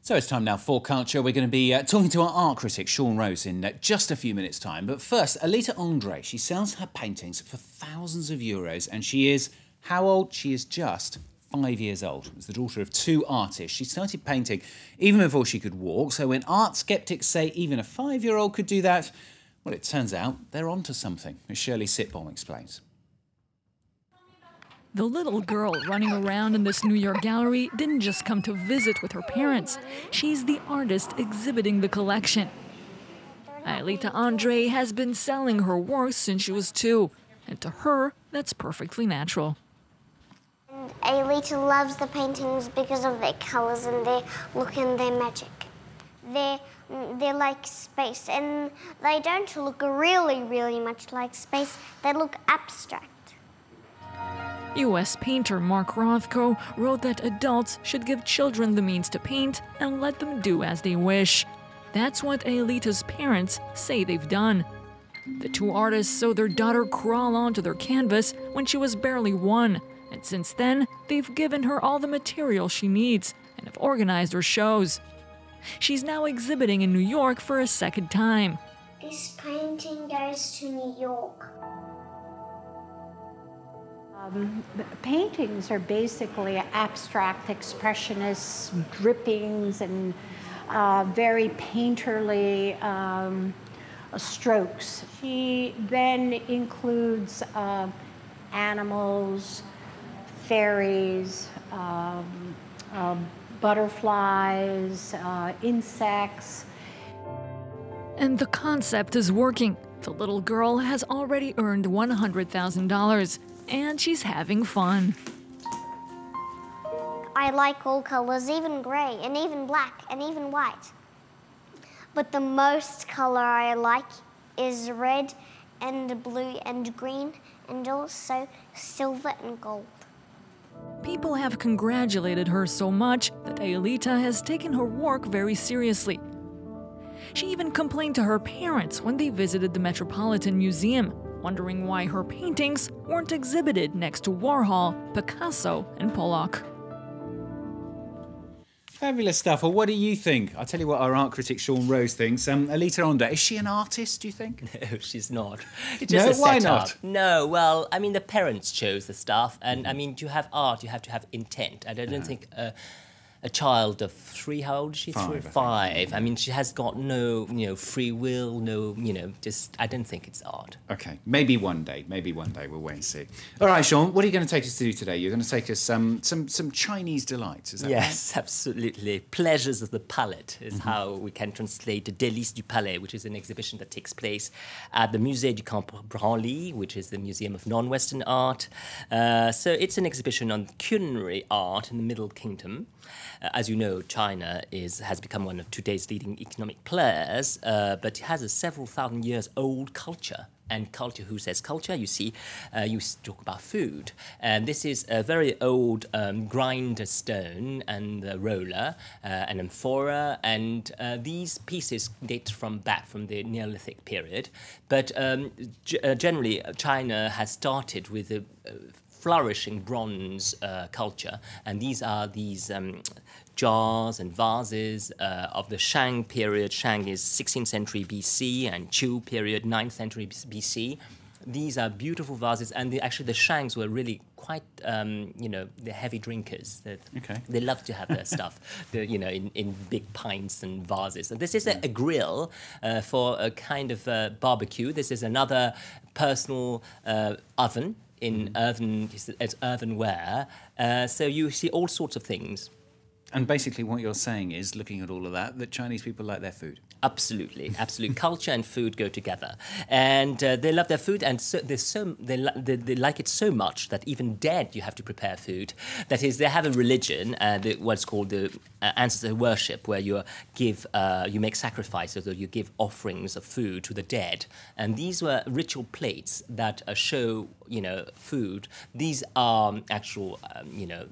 So it's time now for Culture. We're going to be talking to our art critic, Sean Rose, in just a few minutes' time. But first, Alita Andre. She sells her paintings for thousands of euros, and she is, how old? She is just 5 years old. As the daughter of two artists, she started painting even before she could walk. So when art skeptics say even a 5-year-old could do that, well, it turns out they're onto something, as Shirley Sitbon explains. The little girl running around in this New York gallery didn't just come to visit with her parents. She's the artist exhibiting the collection. Alita Andre has been selling her work since she was 2, and to her, that's perfectly natural. And Alita loves the paintings because of their colors and their look and their magic. They're like space, and they don't look really much like space. They look abstract. U.S. painter Mark Rothko wrote that adults should give children the means to paint and let them do as they wish. That's what Alita's parents say they've done. The two artists saw their daughter crawl onto their canvas when she was barely 1, and since then, they've given her all the material she needs and have organized her shows. She's now exhibiting in New York for a second time. This painting goes to New York. Paintings are basically abstract expressionists, drippings, and very painterly strokes. She then includes animals, fairies, butterflies, insects. And the concept is working. The little girl has already earned $100,000. And she's having fun. I like all colors, even gray, and even black, and even white. But the most color I like is red and blue and green, and also silver and gold. People have congratulated her so much that Alita has taken her work very seriously. She even complained to her parents when they visited the Metropolitan Museum, wondering why her paintings weren't exhibited next to Warhol, Picasso, and Pollock. Fabulous stuff. Well, what do you think? I'll tell you what our art critic Sean Rose thinks. Alita Andre, is she an artist, do you think? No, she's not. It's just No, why setup. not? No, well, I mean, the parents chose the stuff, and I mean, to have art, you have to have intent. And I don't think a child of 3, how old is she? 5, I think. 5. I mean, she has got no, free will, no, just, I don't think it's art. OK, maybe one day. We'll wait and see. All right, Sean, what are you going to take us to do today? You're going to take us some Chinese delights, is that Yes, absolutely. Pleasures of the palate is how we can translate the Délices du Palais, which is an exhibition that takes place at the Musée du Camp Branly, which is the Museum of Non-Western Art. So it's an exhibition on culinary art in the Middle Kingdom. As you know, China has become one of today's leading economic players, but it has a several thousand years old culture. And culture, who says culture? You see, you talk about food. And this is a very old grinder stone and a roller, an amphora, and these pieces date back from the Neolithic period. But generally, China has started with a flourishing bronze culture, and these are these jars and vases of the Shang period. Shang is 16th century BC, and Chu period, 9th century BC. These are beautiful vases, and actually the Shangs were really quite, they're heavy drinkers. They love to have their stuff, in big pints and vases. And this is a grill for a kind of barbecue. This is another personal oven in earthenware. So you see all sorts of things. And basically what you're saying is, looking at all of that Chinese people like their food. Absolutely, absolutely. Culture and food go together, and they love their food, and they like it so much that even dead you have to prepare food. That is, they have a religion, what's called the ancestor worship, where you make sacrifices or you give offerings of food to the dead, and these were ritual plates that show food. These are actual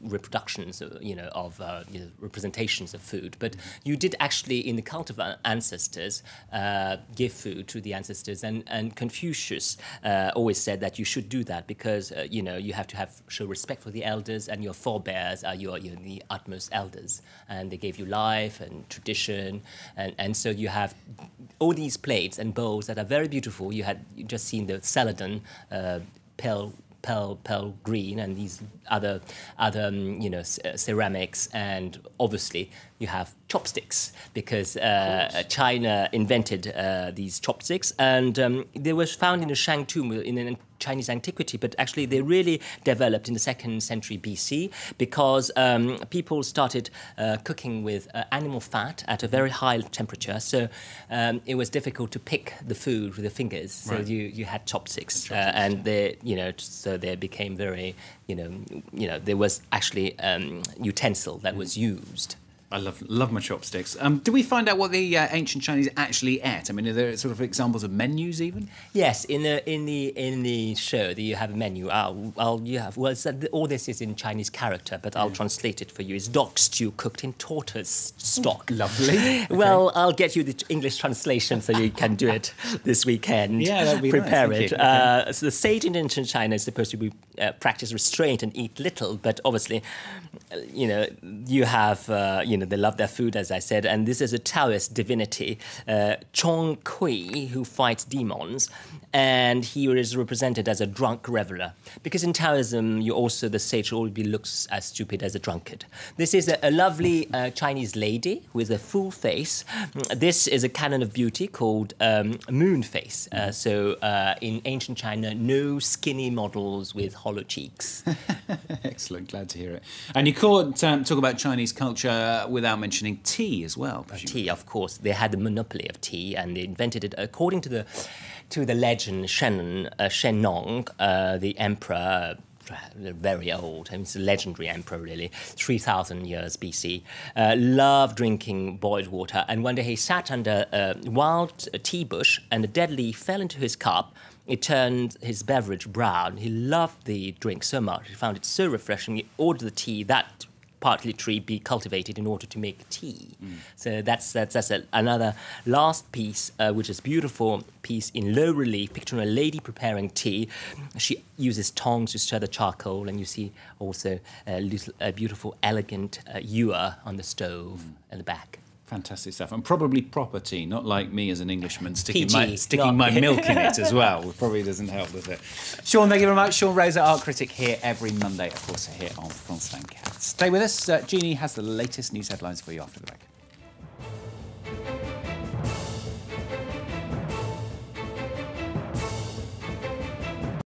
reproductions of representations of food, but you did actually in the cult of our ancestors ancestors, give food to the ancestors, and Confucius always said that you should do that because you know you have to show respect for the elders, and your forebears are your the utmost elders, and they gave you life and tradition, and so you have all these plates and bowls that are very beautiful. You just seen the celadon, pale green, and these other ceramics, and obviously you have chopsticks because China invented these chopsticks, and they were found in a Shang tomb in Chinese antiquity, but actually they really developed in the 2nd century BC because people started cooking with animal fat at a very high temperature, so it was difficult to pick the food with the fingers. So right. you had chopsticks, and so they became very there was actually utensil that was used. I love my chopsticks. Did we find out what the ancient Chinese actually ate? I mean, are there sort of examples of menus even? Yes, in the show that you have a menu. All this is in Chinese character, but I'll translate it for you. It's dog stew cooked in tortoise stock. Lovely. Okay. Well, I'll get you the English translation so you can do it this weekend. Yeah, that'd be Prepare nice. it. Okay. So the sage in ancient China is supposed to be practice restraint and eat little, but obviously, you have they love their food, as I said, and this is a Taoist divinity, Chong Kui, who fights demons, and he is represented as a drunk reveler. Because in Taoism, the sage always looks as stupid as a drunkard. This is a lovely Chinese lady with a full face. This is a canon of beauty called moon face. In ancient China, no skinny models with hollow cheeks. Excellent, glad to hear it. And you can't talk about Chinese culture without mentioning tea as well. Tea, of course. They had the monopoly of tea, and they invented it according to the legend. Shen Nong, the emperor, very old, and it's a legendary emperor really, 3,000 years BC, loved drinking boiled water, and one day he sat under a wild tea bush, and a dead leaf fell into his cup. It turned his beverage brown. He loved the drink so much. He found it so refreshing. He ordered the tea, that partly tree be cultivated in order to make tea. So that's another last piece, which is beautiful piece in low relief, picturing a lady preparing tea. She uses tongs to stir the charcoal, and you see also a beautiful, elegant ewer on the stove in the back. Fantastic stuff, and probably proper tea, not like me as an Englishman sticking PG, my milk in it as well. Probably doesn't help with it. Sean, thank you very much. Sean Rosa, art critic, here every Monday, of course, here on France 24. Stay with us. Jeannie has the latest news headlines for you after the break.